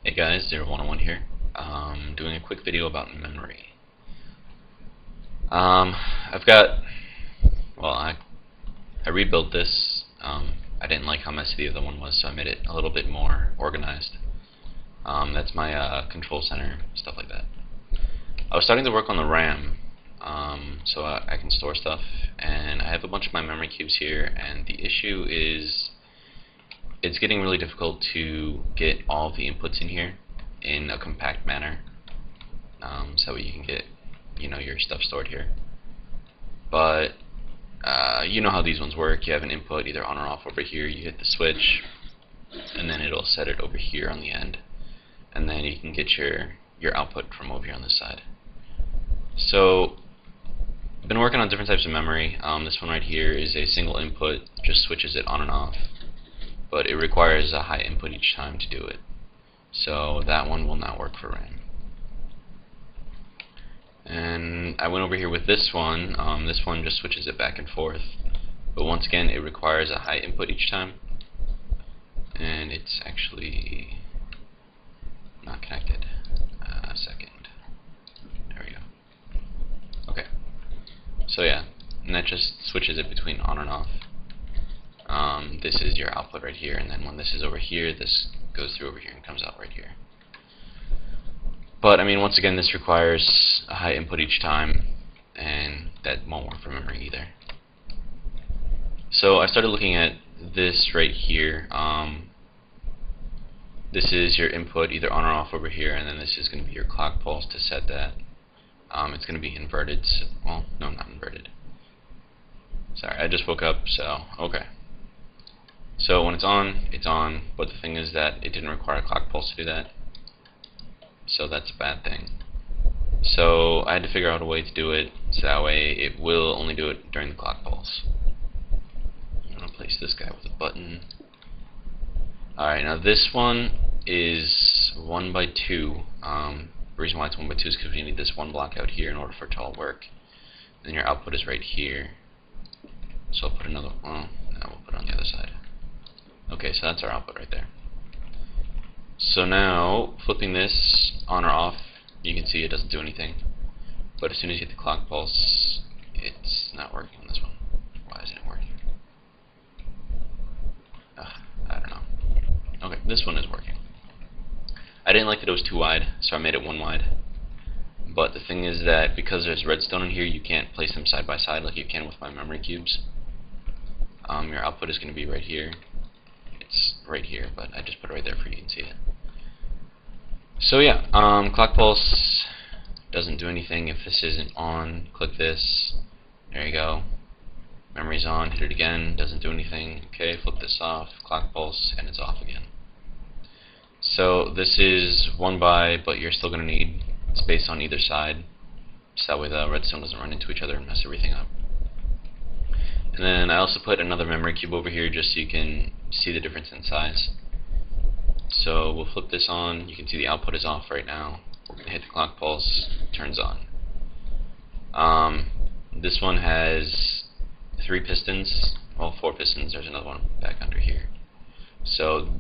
Hey guys, 0101 here. Doing a quick video about memory. I've got, well, I rebuilt this. I didn't like how messy the other one was, so I made it a little bit more organized. That's my control center, stuff like that. I was starting to work on the RAM, so I can store stuff, and I have a bunch of my memory cubes here, and the issue is it's getting really difficult to get all of the inputs in here in a compact manner, so you can get your stuff stored here. But you know how these ones work. You have an input either on or off over here. You hit the switch, and then it'll set it over here on the end, and then you can get your output from over here on this side. So I've been working on different types of memory. This one right here is a single input, just switches it on and off, but it requires a high input each time to do it. So that one will not work for RAM. And I went over here with this one. This one just switches it back and forth, but once again it requires a high input each time, and it's actually not connected. A second. There we go. Okay. So yeah, and that just switches it between on and off. This is your output right here, and then when this is over here, this goes through over here and comes out right here. But I mean, once again, this requires a high input each time, and that won't work for memory either. So I started looking at this right here. This is your input either on or off over here, and then this is going to be your clock pulse to set that. It's going to be inverted. So, well, no, not inverted. Sorry, I just woke up, so okay. So when it's on, but the thing is that it didn't require a clock pulse to do that. So that's a bad thing. So I had to figure out a way to do it so that way it will only do it during the clock pulse. I'm going to place this guy with a button. Alright, now this one is 1 by 2. The reason why it's 1 by 2 is because you need this one block out here in order for it to all work. And your output is right here. So I'll put another, well, now we'll put it on the other side. Okay, so that's our output right there. So now, flipping this on or off, you can see it doesn't do anything. But as soon as you hit the clock pulse, it's not working on this one. Why isn't it working? I don't know. Okay, this one is working. I didn't like that it was too wide, so I made it 1 wide. But the thing is that because there's redstone in here, you can't place them side by side like you can with my memory cubes. Your output is going to be right here. It's right here, but I just put it right there for you can see it. So yeah, clock pulse doesn't do anything if this isn't on. Click this. There you go. Memory's on. Hit it again. Doesn't do anything. Okay, flip this off. Clock pulse, and it's off again. So this is 1 by, but you're still going to need space on either side, so that way the redstone doesn't run into each other and mess everything up. And then I also put another memory cube over here just so you can see the difference in size. So we'll flip this on. You can see the output is off right now. We're going to hit the clock pulse. It turns on. This one has 3 pistons. Well, 4 pistons. There's another one back under here. So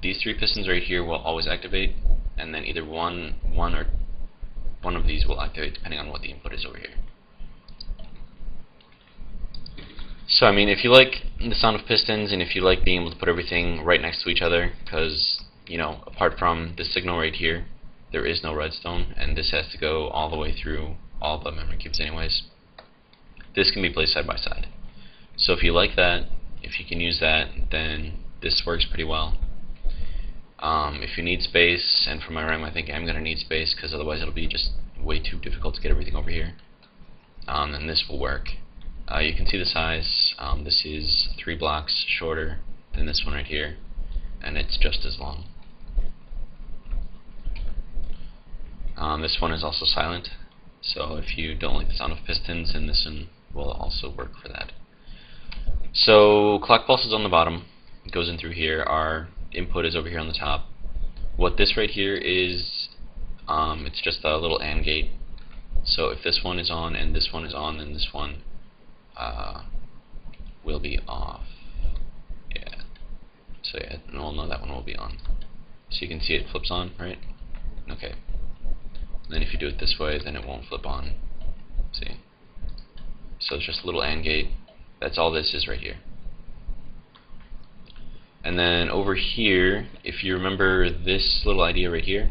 these 3 pistons right here will always activate, and then either one of these will activate depending on what the input is over here. So I mean, if you like the sound of pistons, and if you like being able to put everything right next to each other, because apart from the signal right here, there is no redstone, and this has to go all the way through all the memory cubes anyways. This can be placed side by side. So if you like that, if you can use that, then this works pretty well. If you need space, and for my RAM I think I'm going to need space because otherwise it'll be just way too difficult to get everything over here, then this will work. You can see the size. This is 3 blocks shorter than this one right here, and it's just as long. This one is also silent, so if you don't like the sound of pistons, then this one will also work for that. So clock pulse is on the bottom, it goes in through here. Our input is over here on the top. What this right here is, it's just a little AND gate. So if this one is on and this one is on, then this one will be off. Yeah. So yeah, we'll know that one will be on. So you can see it flips on, right? Okay. And then if you do it this way, then it won't flip on. See? So it's just a little AND gate. That's all this is right here. And then over here, if you remember this little idea right here,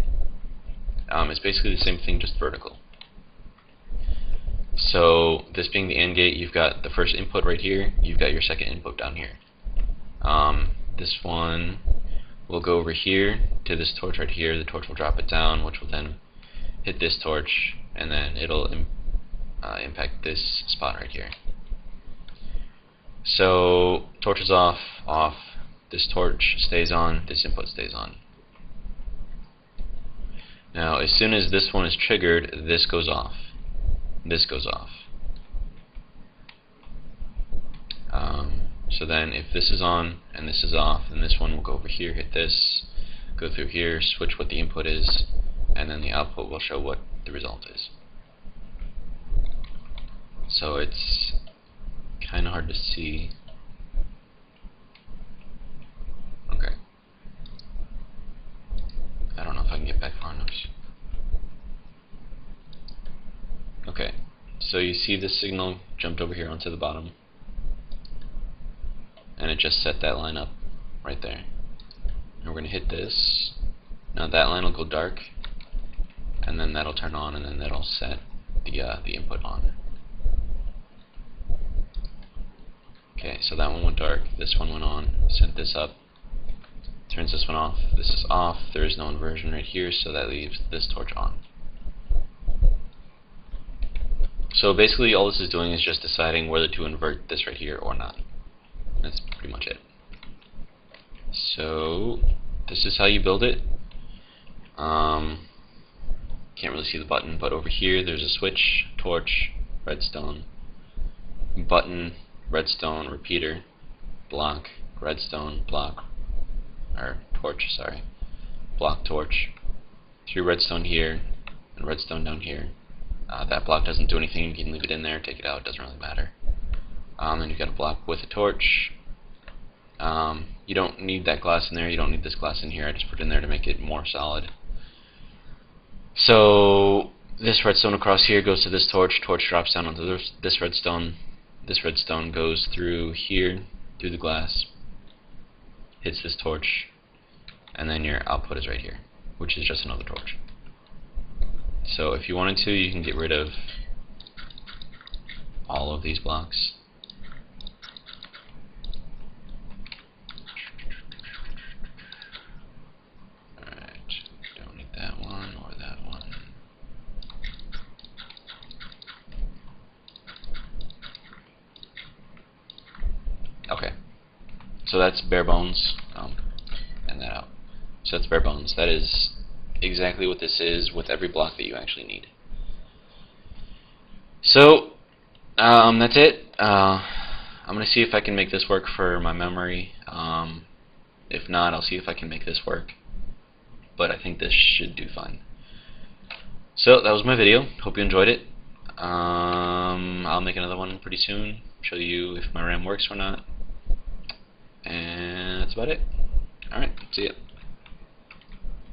it's basically the same thing, just vertical. So this being the AND gate, you've got the first input right here, you've got your second input down here. This one will go over here to this torch right here. The torch will drop it down, which will then hit this torch, and then it'll impact this spot right here. So torch is off, off. This torch stays on, this input stays on. Now as soon as this one is triggered, this goes off. This goes off. So then if this is on and this is off, then this one will go over here, hit this, go through here, switch what the input is, and then the output will show what the result is. So it's kind of hard to see. Okay. I don't know if I can get back far enough. Okay. So you see the signal jumped over here onto the bottom, and it just set that line up right there. And we're going to hit this. Now that line will go dark, and then that'll turn on, and then that'll set the input on. Okay, so that one went dark, this one went on, sent this up, turns this one off, this is off, there is no inversion right here, so that leaves this torch on. So basically all this is doing is just deciding whether to invert this right here or not. That's pretty much it. So this is how you build it. Can't really see the button, but over here there's a switch, torch, redstone, button, redstone, repeater, block, redstone, block, or torch, sorry, block, torch, 3 redstone here, and redstone down here. That block doesn't do anything, you can leave it in there, take it out, doesn't really matter. Then you've got a block with a torch. You don't need that glass in there, you don't need this glass in here, I just put it in there to make it more solid. So this redstone across here goes to this torch, torch drops down onto this redstone goes through here, through the glass, hits this torch, and then your output is right here, which is just another torch. So if you wanted to, you can get rid of all of these blocks. Alright, don't need that one or that one. Okay, so that's bare bones, and that out. So that's bare bones. That is exactly what this is with every block that you actually need. So that's it. I'm going to see if I can make this work for my memory. If not, I'll see if I can make this work. But I think this should do fine. So that was my video. Hope you enjoyed it. I'll make another one pretty soon. Show you if my RAM works or not. And that's about it. Alright, see ya.